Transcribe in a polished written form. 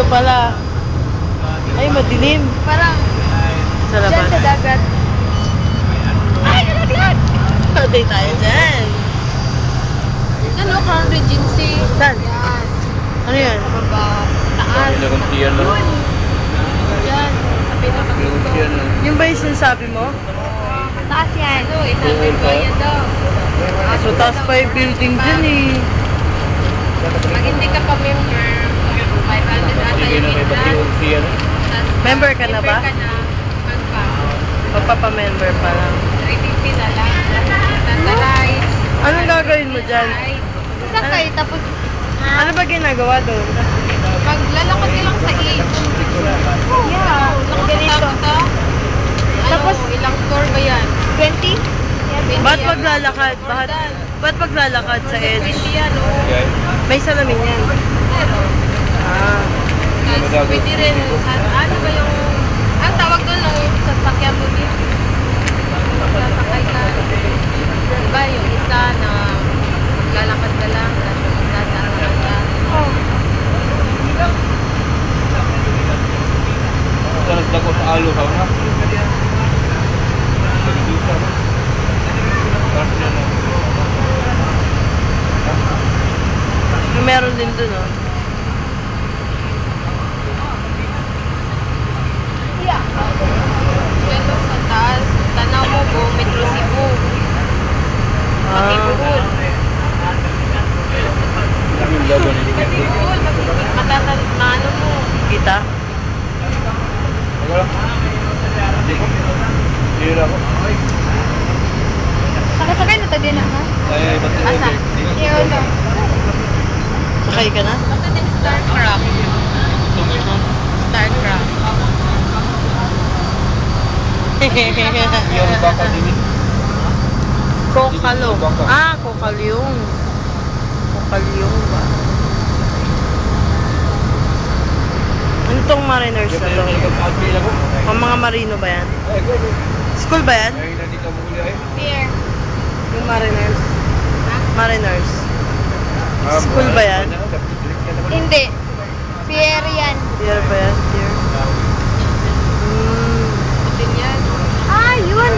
pala. Ay, madilim. Parang Sa labas. dyan sa dagat. Ay, nalaglag! Patay tayo dyan. Ano, Crown Regency. Saan? Yan. Ano yan? Sa baba. Taas. Pinag-untiyan lang. Yan. Sa pinaka-pinto. Yung ba yung sinasabi mo? Taas yan. Ano, isang ba yan daw. So, taas pa yung building dyan eh. Pag hindi ka pa member, 500 ata Sige yung na may entrance. pag-untiyan. Member ka na ba? Member ka na. Magpa. Magpapa-member pa lang. 350 na lang. Sandalize. Anong gagawin mo dyan? Sakay, tapos Ano ba ginagawa doon? maglalakad ka lang sa yeah. Ganito. Tapos, ilang floor ba yan? 20? Yeah, 20 Ba't yan. paglalakad? Ba't paglalakad sa edge? 20 yan, oh. Guys, May salamin yan. Meron. Ah. Tapos, pwede rin, ano ba yung, ang tawag doon ng sasakyan mo dito? Sasakay ka. Diba yung isa na maglalakad ka lang, tapos magdadaan ka. Oh. sa nagdako sa alo ka na. Nagdusa na. Parang na na. Meron din dun, oh. Yeah. Dito sa taas, tanaw mo po, Metro Cebu. Matibugol. Yung laban ni Matibugol, matatal, maano mo. Kita? Wala. Hira ko. Sakasakay na tayo din ha? Ay, ba't Asa? Iyo na. Sakay ka na? Basta din Starcraft. Starcraft. Yung baka din. Kokalong. Ah, kokalyong. Kokalyong ba? Ano tong mariners na to? Ang mga marino ba yan? School ba yan? Here. Yung mariners? Ha? Mariners. School ba yan? Hindi. Pier yan. Pier ba yan? Pier? Din yan. Ah, yun.